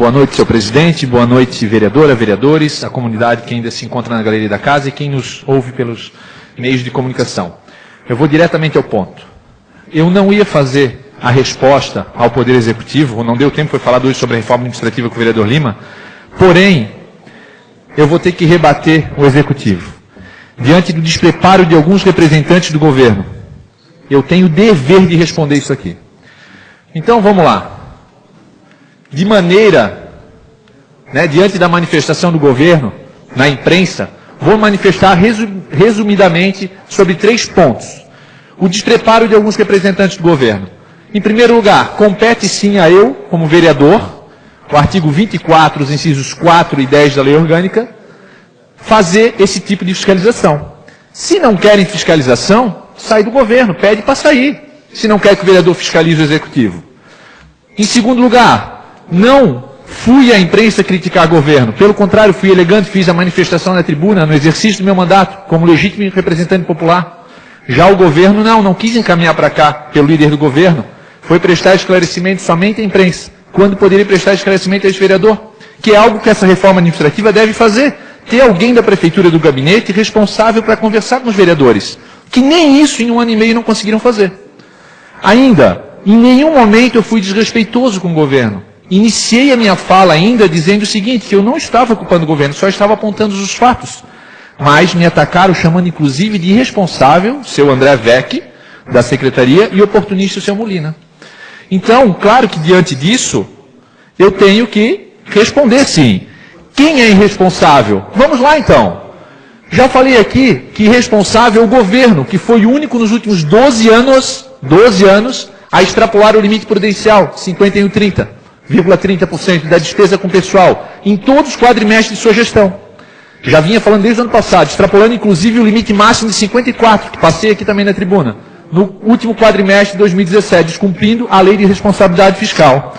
Boa noite, senhor presidente. Boa noite, vereadora, vereadores, a comunidade que ainda se encontra na galeria da casa e quem nos ouve pelos meios de comunicação. Eu vou diretamente ao ponto. Eu não ia fazer a resposta ao Poder Executivo, não deu tempo, foi falado hoje sobre a reforma administrativa com o vereador Lima, porém, eu vou ter que rebater o Executivo. Diante do despreparo de alguns representantes do governo, eu tenho o dever de responder isso aqui. Então, vamos lá. De maneira, diante da manifestação do governo, na imprensa, vou manifestar resumidamente sobre 3 pontos. O despreparo de alguns representantes do governo. Em primeiro lugar, compete sim a eu, como vereador, o artigo 24, os incisos 4 e 10 da Lei Orgânica, fazer esse tipo de fiscalização. Se não querem fiscalização, sai do governo, pede para sair. Se não quer que o vereador fiscalize o executivo. Em segundo lugar, não fui à imprensa criticar o governo. Pelo contrário, fui elegante, fiz a manifestação na tribuna, no exercício do meu mandato, como legítimo representante popular. Já o governo, não quis encaminhar para cá, pelo líder do governo, foi prestar esclarecimento somente à imprensa, quando poderia prestar esclarecimento a esse vereador, que é algo que essa reforma administrativa deve fazer. Ter alguém da prefeitura do gabinete responsável para conversar com os vereadores, que nem isso em 1 ano e meio não conseguiram fazer. Ainda, em nenhum momento eu fui desrespeitoso com o governo. Iniciei a minha fala ainda dizendo o seguinte, que eu não estava culpando o governo, só estava apontando os fatos. Mas me atacaram chamando inclusive de irresponsável, o seu André Vec, da secretaria, e oportunista, o seu Molina. Então, claro que diante disso, eu tenho que responder sim. Quem é irresponsável? Vamos lá então. Já falei aqui que irresponsável é o governo, que foi o único nos últimos 12 anos, a extrapolar o limite prudencial, 51,30% da despesa com pessoal, em todos os quadrimestres de sua gestão. Já vinha falando desde o ano passado, extrapolando inclusive o limite máximo de 54, que passei aqui também na tribuna, no último quadrimestre de 2017, descumprindo a lei de responsabilidade fiscal.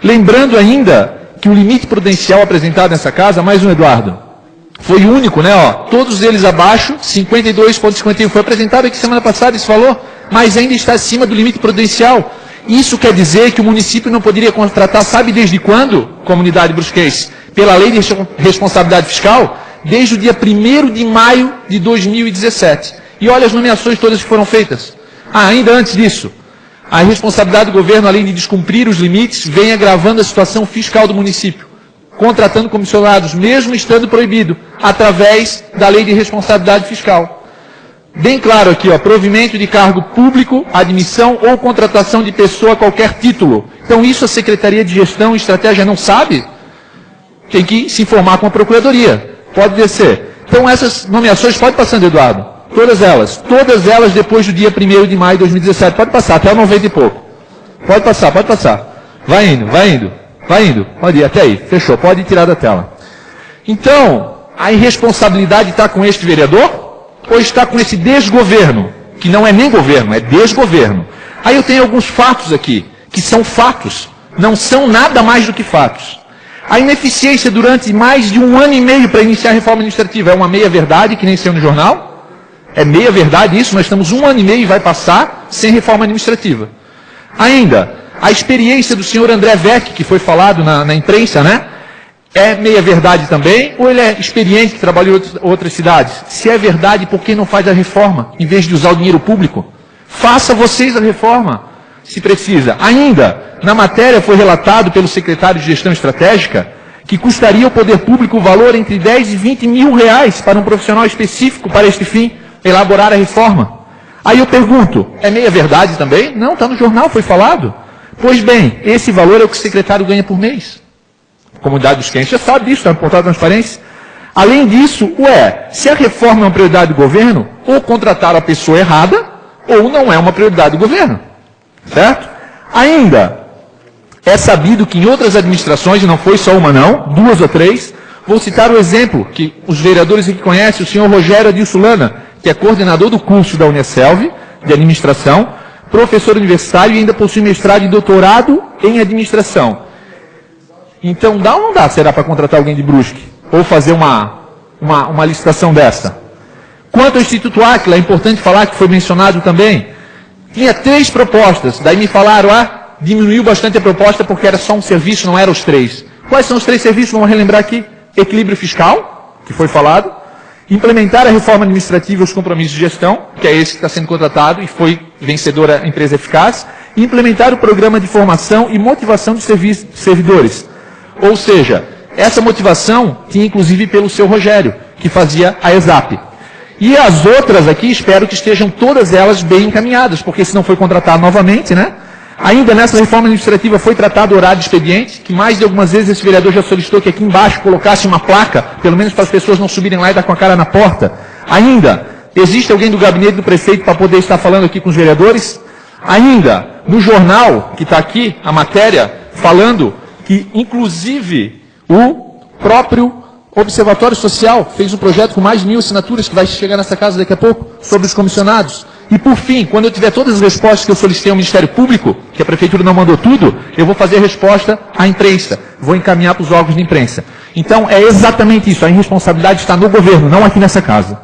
Lembrando ainda que o limite prudencial apresentado nessa casa, mais um, Eduardo, foi o único, todos eles abaixo, 52,51, foi apresentado aqui semana passada esse valor, mas ainda está acima do limite prudencial. Isso quer dizer que o município não poderia contratar, sabe desde quando, comunidade brusquense? Pela lei de responsabilidade fiscal? Desde o dia 1º de maio de 2017. E olha as nomeações todas que foram feitas. Ainda antes disso, a responsabilidade do governo, além de descumprir os limites, vem agravando a situação fiscal do município, contratando comissionados, mesmo estando proibido, através da lei de responsabilidade fiscal. Bem claro aqui, provimento de cargo público, admissão ou contratação de pessoa a qualquer título. Então isso a Secretaria de Gestão e Estratégia não sabe? Tem que se informar com a Procuradoria. Pode descer. Então essas nomeações, pode passando, Eduardo. Todas elas depois do dia 1º de maio de 2017. Pode passar, até o 90 e pouco. Pode passar. Vai indo. Pode ir, até aí. Fechou, pode tirar da tela. Então, a irresponsabilidade está com este vereador? Ou está com esse desgoverno? Que não é nem governo, é desgoverno. Aí eu tenho alguns fatos aqui, que são fatos. Não são nada mais do que fatos. A ineficiência durante mais de 1 ano e meio para iniciar a reforma administrativa é uma meia-verdade, que nem saiu no jornal? É meia-verdade isso? Nós estamos 1 ano e meio e vai passar sem reforma administrativa. Ainda, a experiência do senhor André Vec, que foi falado na imprensa, é meia-verdade também? Ou ele é experiente, que trabalhou em outras cidades? Se é verdade, por que não faz a reforma, em vez de usar o dinheiro público? Faça vocês a reforma, se precisa. Ainda, na matéria foi relatado pelo secretário de Gestão Estratégica que custaria ao poder público o valor entre 10 e 20 mil reais para um profissional específico para este fim, elaborar a reforma. Aí eu pergunto, é meia-verdade também? Não, está no jornal, foi falado. Pois bem, esse valor é o que o secretário ganha por mês. A comunidade dos clientes já sabe disso, está no portal da transparência. Além disso, se a reforma é uma prioridade do governo, ou contratar a pessoa errada, ou não é uma prioridade do governo. Certo? Ainda, é sabido que em outras administrações, e não foi só uma não, 2 ou 3, vou citar o exemplo que os vereadores aqui conhecem, o senhor Rogério Adilsulana, que é coordenador do curso da Unicelv, de administração, professor universitário e ainda possui mestrado e doutorado em administração. Então, dá ou não dá, será, para contratar alguém de Brusque? Ou fazer uma licitação dessa? Quanto ao Instituto Áquila, é importante falar que foi mencionado também, tinha 3 propostas, daí me falaram, diminuiu bastante a proposta porque era só um serviço, não eram os 3. Quais são os 3 serviços? Vamos relembrar aqui. Equilíbrio fiscal, que foi falado. Implementar a reforma administrativa e os compromissos de gestão, que é esse que está sendo contratado e foi vencedora a empresa eficaz. E implementar o programa de formação e motivação de servidores. Ou seja, essa motivação tinha inclusive pelo seu Rogério, que fazia a ESAP. E as outras aqui, espero que estejam todas elas bem encaminhadas, porque se não foi contratado novamente, né? Ainda nessa reforma administrativa foi tratado o horário de expediente, que mais de algumas vezes esse vereador já solicitou que aqui embaixo colocasse uma placa, pelo menos para as pessoas não subirem lá e dar com a cara na porta. Ainda, existe alguém do gabinete do prefeito para poder estar falando aqui com os vereadores? Ainda, no jornal, que está aqui, a matéria, falando que, inclusive, o próprio Observatório Social fez um projeto com mais de 1000 assinaturas, que vai chegar nessa casa daqui a pouco, sobre os comissionados. E, por fim, quando eu tiver todas as respostas que eu solicitei ao Ministério Público, que a Prefeitura não mandou tudo, eu vou fazer a resposta à imprensa. Vou encaminhar para os órgãos de imprensa. Então, é exatamente isso. A irresponsabilidade está no governo, não aqui nessa casa.